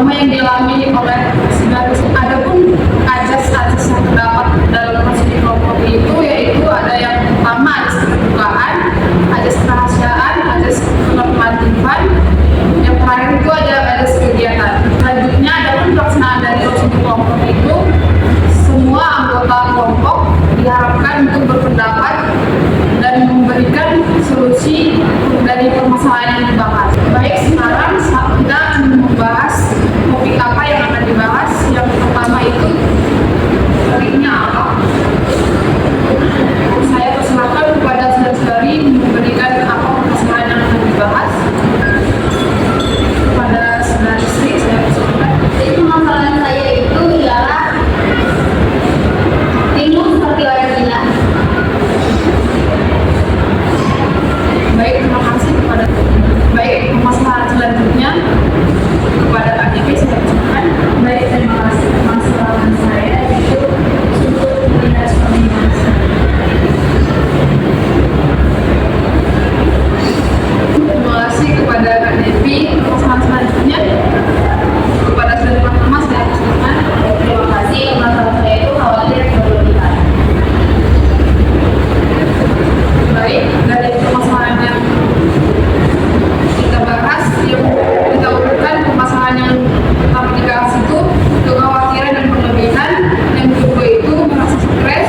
trauma yang dialami oleh saudara. Adapun ajas-ajas yang terdapat dalam proses di kelompok itu yaitu ada yang pertama ajas keterbukaan, ajas kerahasiaan, ajas kenormatifan, yang terakhir itu ada ajas kegiatan. Selanjutnya adapun pelaksanaan dari proses di kelompok itu semua anggota kelompok diharapkan untuk berpendapat dan memberikan solusi dari permasalahan yang dibahas. Baik, sekarang kita akan membahas topik apa yang akan dibahas. Yang pertama itu topiknya apa? Saya persilakan kepada saudara-saudari memberikan apa permasalahan yang akan dibahas. Kepada saudari Sri, saya persilakan. Jadi permasalahan saya itu ialah timur seperti orang gila. Baik, terima kasih kepada. Baik, permasalahan selanjutnya kepada Kak Devi, saya persilakan. Baik, terima kasih. Permasalahan saya itu untuk melihat suami bangsa. Terima kasih kepada Kak Devi. Permasalahan selanjutnya kepada saudari Mahkamah, saya persilakan. Terima kasih. Permasalahan saya itu khawatir berlebihan. Baik, dari permasalahan yang kita bahas, yang kita urutkan permasalahan yang pertama dibahas itu kekhawatiran dan berlebihan, yang kedua itu merasa stres,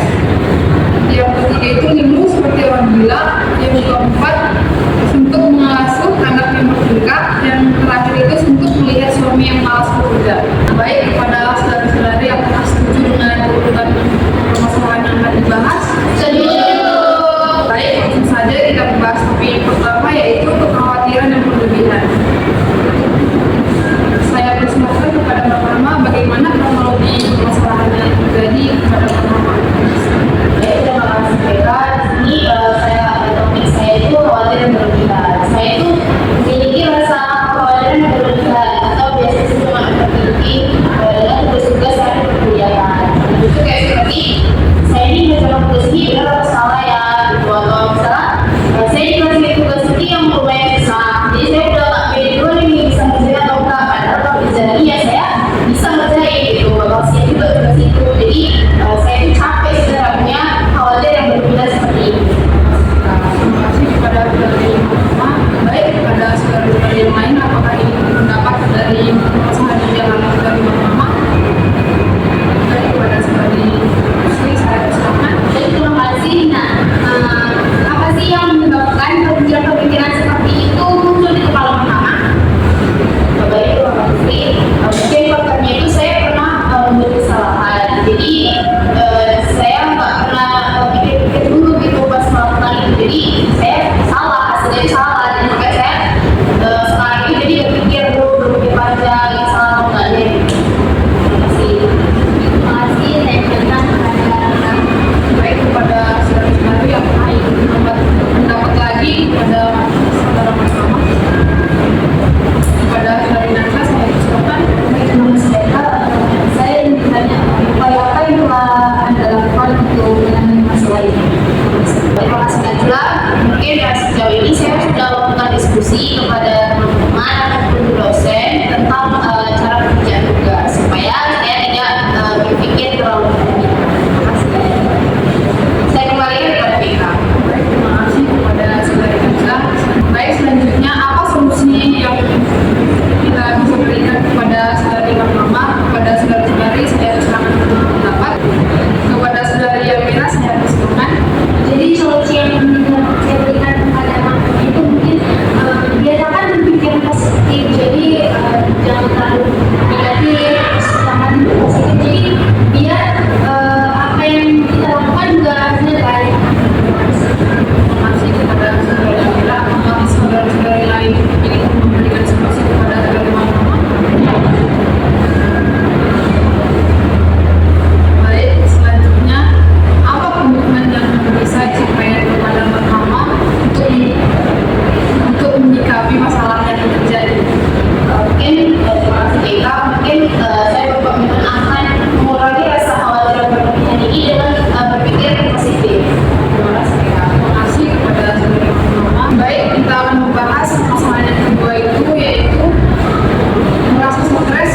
yang ketiga itu linglung seperti orang gila, yang keempat untuk mengasuh anak yang bertingkah, yang terakhir itu untuk melihat suami yang malas bekerja. Baik, kepada saudara-saudari apakah setuju dengan urutan permasalahan yang akan dibahas? Baik, langsung saja kita membahas topik yang pertama yaitu kekhawatiran dan berlebihan. Saya persilakan kepada Mbak Rama, bagaimana kronologi permasalahan yang terjadi kepada Mbak Rama. Baik, terima kasih Beka. Di sini topik saya itu khawatir dan berlebihan. Saya itu memiliki rasa khawatir dan berlebihan atau biasa disebut memiliki dengan tugas-tugas yang berkegiatan. Itu kayak seperti saya ini mencoba tugas ini benar atau salah ya, gitu. Atau misalnya saya dikasih tugas ini yang lumayan susah, jadi saya udah gak pede dulu nih bisa ngerjain atau enggak. Padahal kalau dijalani ya saya bisa ngerjain gitu, bakal siap juga tugas itu. Jadi saya itu capek sebenarnya, khawatir yang berlebihan seperti ini. Terima kasih kepada saudari Rama. Baik, kepada saudara-saudari yang lain, apakah ini pendapat dari permasalahan yang dialami dari Mbak Rama? Baik, kepada saudari Sri, saya persilakan. Jadi terima kasih. Nah, apa sih yang menyebabkan pemikiran-pemikiran seperti itu muncul di kepala pertama? Baik, terima kasih. Mungkin faktornya itu saya pernah membuat kesalahan. Jadi saya nggak pernah pikir-pikir dulu gitu pas melakukan itu. Jadi saya salah, hasilnya salah. Dan makanya saya sekarang ini jadi berpikir dulu, berpikir panjang, ini salah atau enggak deh. Terima kasih. Terima kasih. Saya berikan kepada Baik, kepada saudara-saudari yang lain pendapat lagi kepada saudara Mahkamah. Kepada saudari Nanda, saya persilakan. Terima kasih Beka. Saya ingin bertanya, upaya apa yang telah Anda lakukan untuk menangani masalah ini? Terima kasih Najla. Mungkin sejauh ini saya sudah melakukan diskusi kepada teman-teman ataupun dosen tentang cara pekerjaan tugas supaya saya tidak berpikir terlalu banyak. Terima kasih. Saya kembalikan kepada Beka. Baik, terima kasih kepada saudari Nanda. Baik, selanjutnya apa solusi yang kita bisa berikan kepada saudari Mahkamah? Kepada saudara-saudari, saya persilakan untuk berpendapat. Kepada saudari Yamina, saya persilakan. Jadi solusi yang saya berikan kepada anak itu mungkin biasakan berpikir positif. Jadi jangan terlalu negatif, jangan positif. Jadi biar apa yang kita lakukan juga hasilnya baik. Terima kasih kepada saudari Yamina. Apakah saudara-saudari lain ingin memberikan solusi kepada saudari Mahkamah? Baik, selanjutnya apa komitmen yang bisa disampaikan kepada Mahkamah untuk menyikapi masalah yang terjadi? Mungkin terima kasih Beka. Mungkin saya berkomitmen akan mengurangi rasa khawatir dan berlebihan ini dengan berpikir positif. Terima kasih Beka. Terima kasih kepada saudari Mahkamah. Baik, kita akan membahas masalah yang kedua itu yaitu merasa stres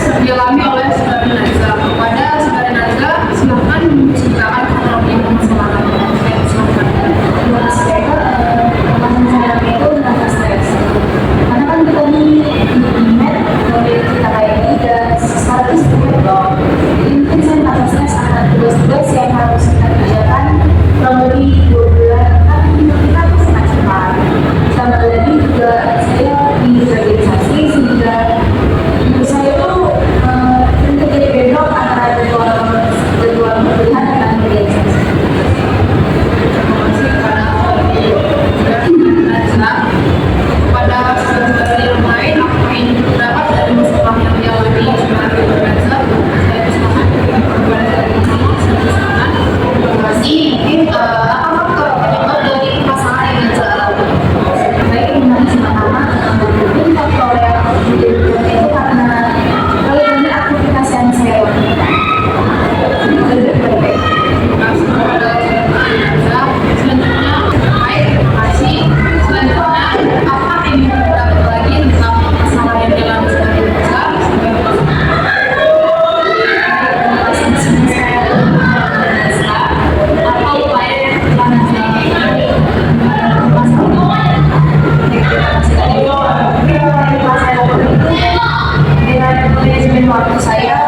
waktu saya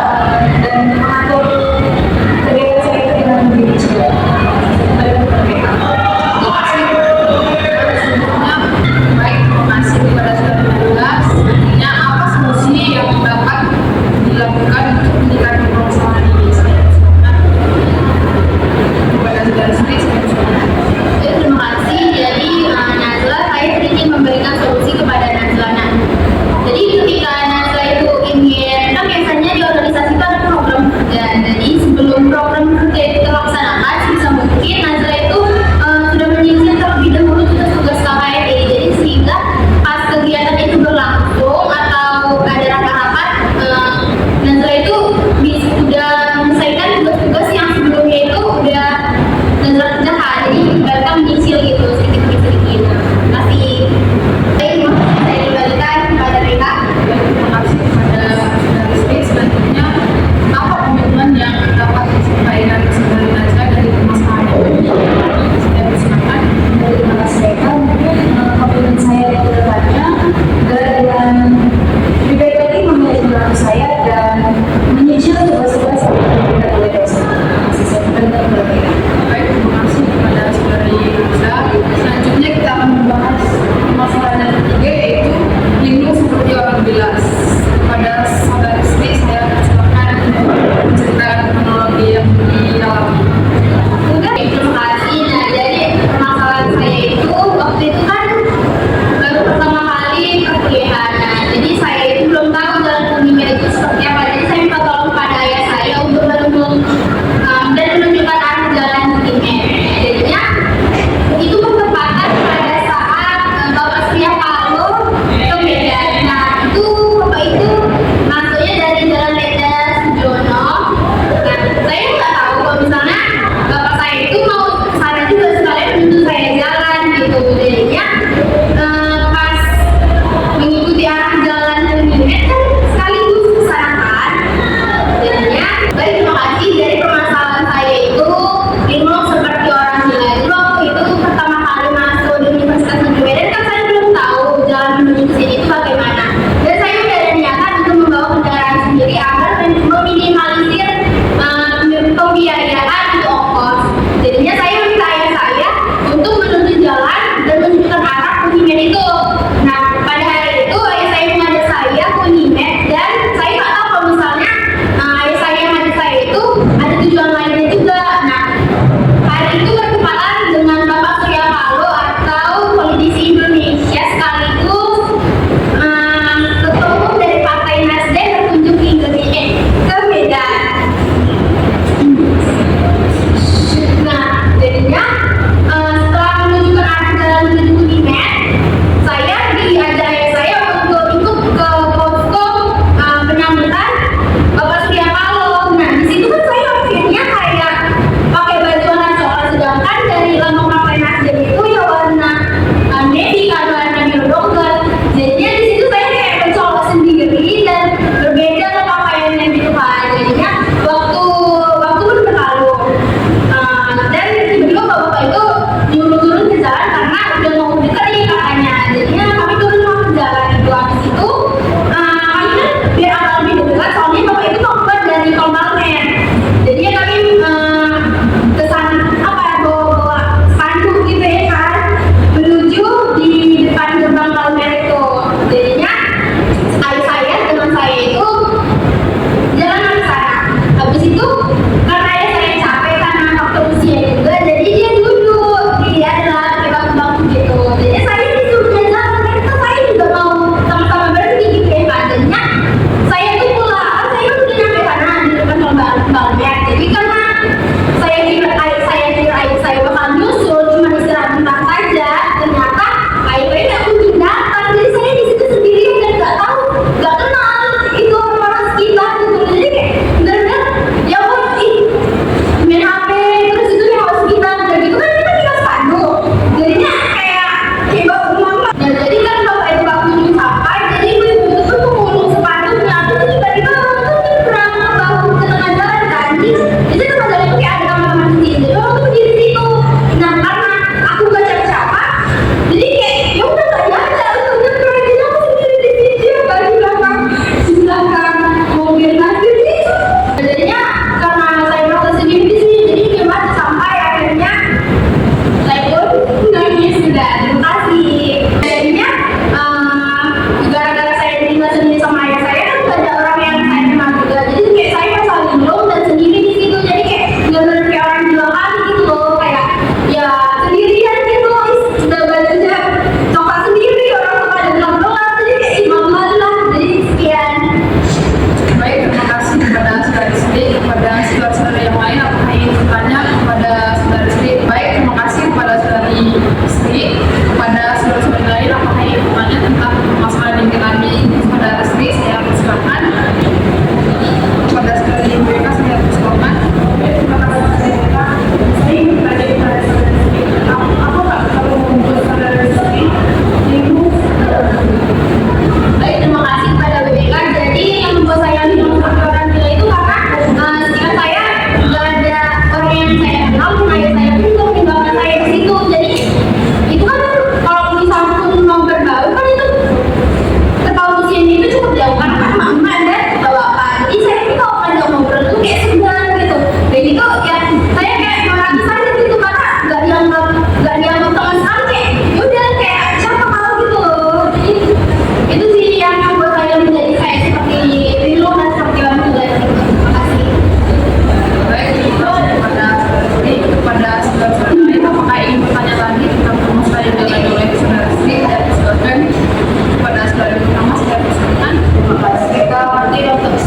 dan mengatur kegiatan saya itu dengan lebih kecil. Baik, masih kepada saudara tugas, nantinya apa solusi yang dapat dilakukan untuk menyikapi permasalahan ini? Saya usulkan kepada saudara sendiri, saya usulkan. Terima kasih. Jadi Nazla, saya sedikit memberikan solusi kepada Nazla. Jadi ketika Nazla itu ingin, kan biasanya di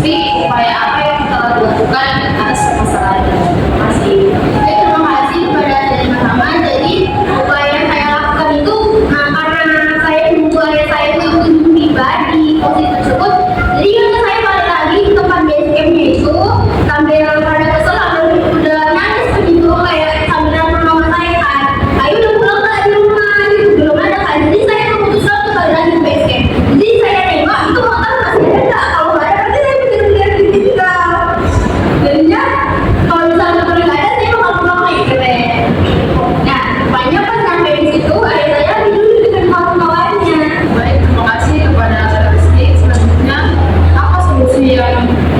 Tapi upaya apa yang telah dilakukan atas masalah ini? Terima kasih. Baik, terima kasih kepada dari pertama. Jadi upaya yang saya lakukan itu karena saya menunggu ayah saya itu tiba di posisi tersebut. Jadi kan saya balik lagi ke tempat base campnya itu sambil pada kesel, sambil udah nangis begitu kayak sambil nelfon mama saya kan, ayo udah pulang nggak di rumah gitu, belum ada kan. Jadi saya memutuskan untuk balik lagi ke base camp. Jadi saya nengok itu motor masih ada nggak, kalau nggak ada berarti saya pikir-pikir gitu juga. Jadinya kalau misalnya motor nggak ada saya bakal pulang lagi ke base. Nah rupanya pas sampai di situ ayah saya tidur dengan kawan-kawannya. Baik, terima kasih kepada saudara Rizky. Selanjutnya, apa solusi yang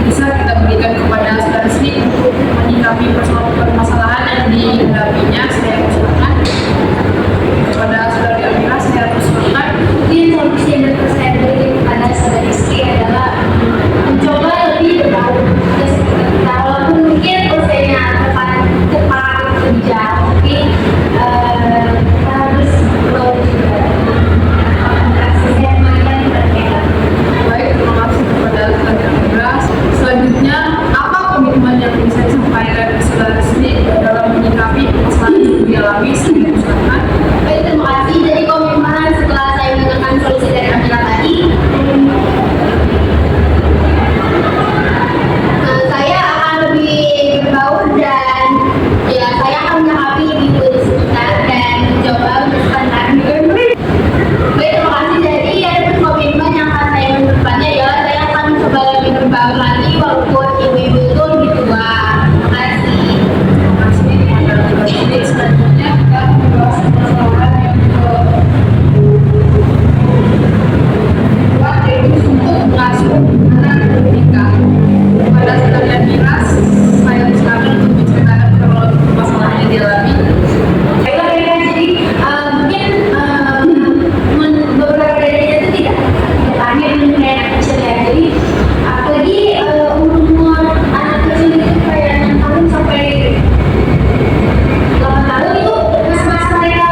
bisa kita berikan kepada saudara Rizky untuk menyikapi permasalahan yang dihadapinya? Saya persilakan kepada saudari Amira. Saya persilakan. Mungkin solusi yang dapat saya berikan kepada saudara Rizky adalah mencoba lebih bergaul ke sekitar kita. Walaupun mungkin usianya tepat lebih jauh, tapi kita harus bergaul juga. Interaksinya lumayan berbeda. Baik, terima kasih kepada saudari Amira. Selanjutnya, apa komitmen yang bisa disampaikan ke saudara Rizky dalam menyikapi permasalahan yang dialami? Saya persilakan. Baik, terima kasih. Jadi komitmen setelah saya mendengarkan solusi dari Amira tadi, saya akan lebih berbaur dan ya saya akan menyikapi ibu di sekitar dan mencoba bersepakat dengan mereka. Baik, terima kasih. Jadi ada komitmen yang akan saya mendepannya adalah saya akan mencoba lebih berbaur lagi walaupun ibu-ibu itu lebih tua. Terima kasih. Terima kasih kepada saudara Rizky. Selanjutnya, kita membahas permasalahan yang kedua, yaitu untuk mengasuh anak menikah. Kepada saudari Amira, saya persilakan untuk menceritakan kronologi permasalahan yang dialami. Baiklah, jadi mungkin beberapa dari itu tidak tanya dengan kayak anak kecil ya. Jadi apalagi umur anak kecil itu kayak 6 tahun sampai 8 tahun itu masa-masa mereka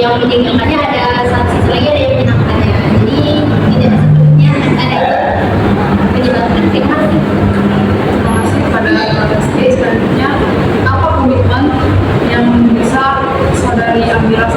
yang menyenangkannya ada, satu sisi lagi ada yang menyenangkannya. Jadi tidak sepenuhnya ada yang menyenangkan. Terima kasih. Terima kasih pada selanjutnya apa komitmen yang bisa saudari Amira